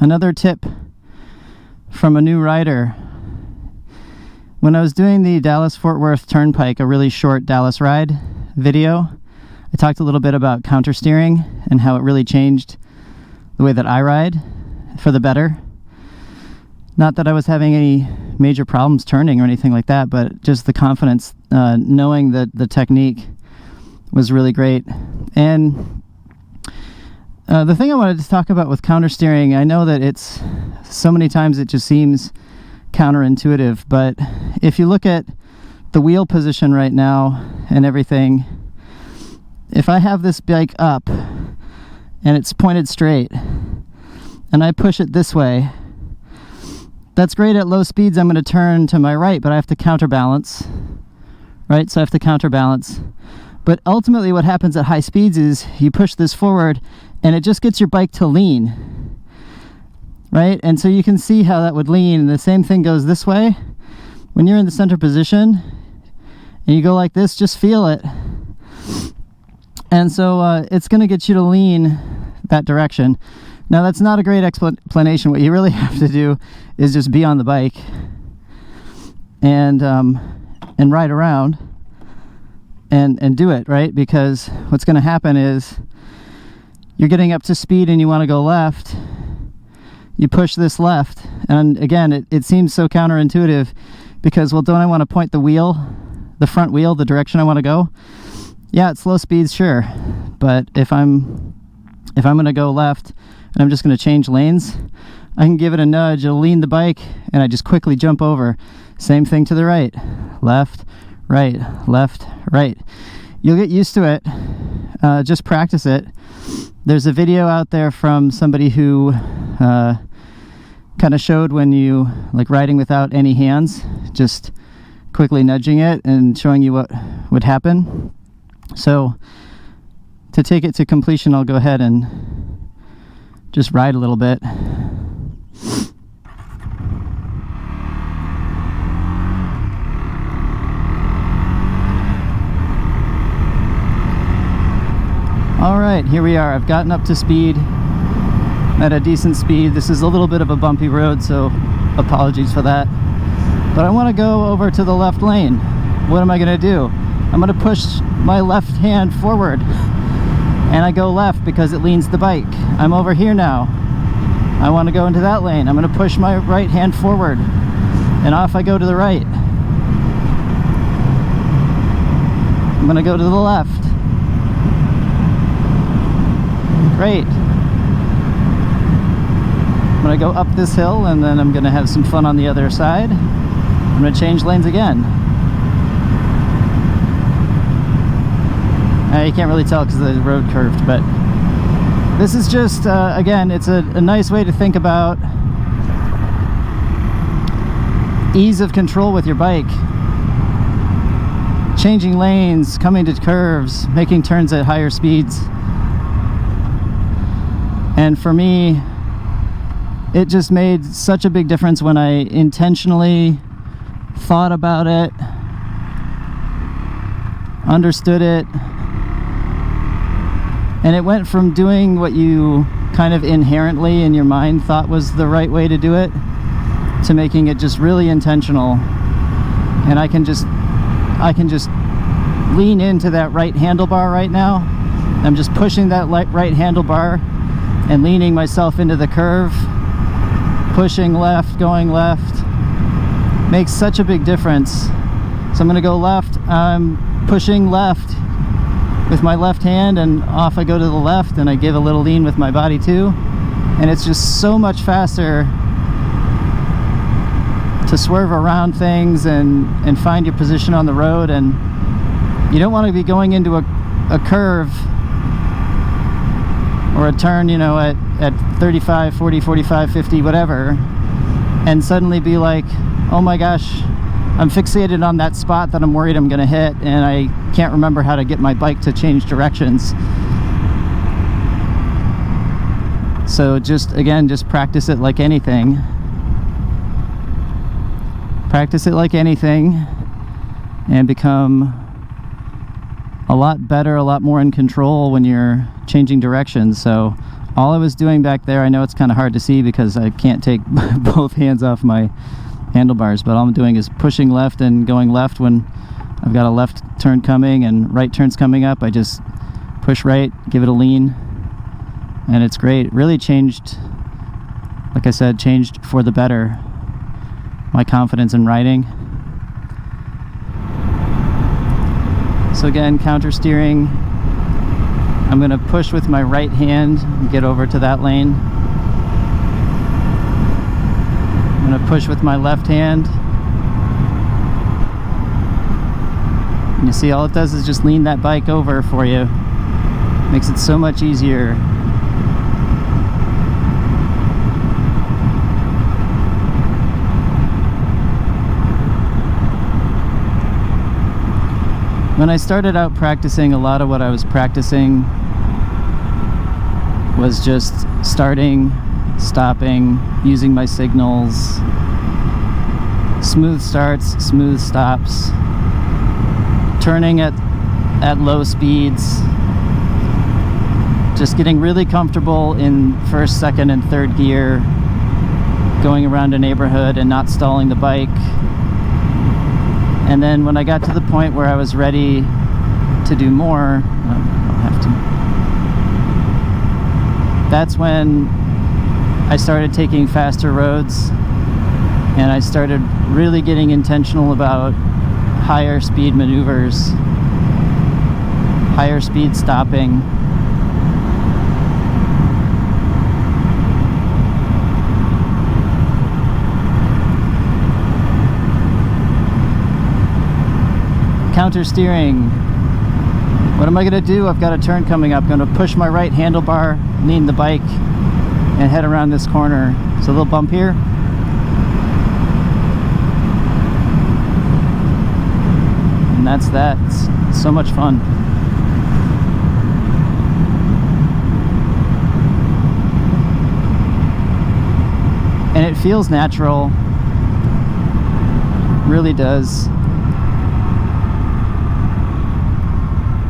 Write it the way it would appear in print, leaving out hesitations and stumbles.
another tip from a new rider. When I was doing the Dallas-Fort Worth Turnpike, a really short Dallas ride video, I talked a little bit about countersteering and how it really changed the way that I ride for the better. Not that I was having any major problems turning or anything like that, but just the confidence, knowing that the technique was really great. And the thing I wanted to talk about with countersteering, I know that it's so many times it just seems counterintuitive, but if you look at the wheel position right now and everything, if I have this bike up and it's pointed straight and I push it this way, that's great. At low speeds I'm going to turn to my right, but I have to counterbalance, right? So I have to counterbalance. But ultimately what happens at high speeds is you push this forward and it just gets your bike to lean, right? And so you can see how that would lean, and the same thing goes this way. When you're in the center position and you go like this, just feel it. And so it's going to get you to lean that direction. Now that's not a great explanation. What you really have to do is just be on the bike and ride around and do it, right? Because what's going to happen is you're getting up to speed and you want to go left. You push this left, and again, it seems so counterintuitive because, well, don't I want to point the wheel, the front wheel, the direction I want to go? Yeah, at slow speeds, sure, but if I'm going to go left and I'm just going to change lanes, I can give it a nudge, it'll lean the bike, and I just quickly jump over. Same thing to the right, left, right, left, right. You'll get used to it. Just practice it. There's a video out there from somebody who kind of showed when you like riding without any hands, just quickly nudging it and showing you what would happen. So to take it to completion, I'll go ahead and just ride a little bit. All right, here we are. I've gotten up to speed at a decent speed. This is a little bit of a bumpy road, so apologies for that. But I want to go over to the left lane. What am I going to do? I'm going to push my left hand forward, and I go left because it leans the bike. I'm over here now. I want to go into that lane. I'm going to push my right hand forward, and off I go to the right. I'm going to go to the left. Great. I'm going to go up this hill, and then I'm going to have some fun on the other side. I'm going to change lanes again. You can't really tell because the road curved, but this is just, again, it's a nice way to think about ease of control with your bike. Changing lanes, coming to curves, making turns at higher speeds. And for me, it just made such a big difference when I intentionally thought about it, understood it, and it went from doing what you kind of inherently in your mind thought was the right way to do it to making it just really intentional. And I can just lean into that right handlebar right now. I'm just pushing that right handlebar and leaning myself into the curve, pushing left, going left. Makes such a big difference. So I'm going to go left. I'm pushing left with my left hand, and off I go to the left, and I give a little lean with my body too. And it's just so much faster to swerve around things and find your position on the road. And you don't want to be going into a curve or a turn, you know, at 35, 40, 45, 50, whatever, and suddenly be like, oh my gosh, I'm fixated on that spot that I'm worried I'm going to hit, and I can't remember how to get my bike to change directions. So just practice it like anything. Practice it like anything and become a lot better, a lot more in control when you're changing directions. So all I was doing back there, I know it's kind of hard to see because I can't take both hands off my handlebars, but all I'm doing is pushing left and going left when I've got a left turn coming and right turns coming up. I just push right, give it a lean, and it's great. It really changed, like I said, changed for the better my confidence in riding. So again, counter steering, I'm going to push with my right hand and get over to that lane. I'm going to push with my left hand. And you see, all it does is just lean that bike over for you. Makes it so much easier. When I started out practicing, a lot of what I was practicing was just starting, stopping, using my signals, smooth starts, smooth stops, turning at low speeds, just getting really comfortable in first, second, and third gear, going around a neighborhood and not stalling the bike. And then when I got to the point where I was ready to do more, I don't have to. That's when I started taking faster roads, and I started really getting intentional about higher speed maneuvers, higher speed stopping. Counter steering. What am I going to do? I've got a turn coming up. I'm going to push my right handlebar, lean the bike, and head around this corner. It's a little bump here. And that's that. It's so much fun. And it feels natural. Really does.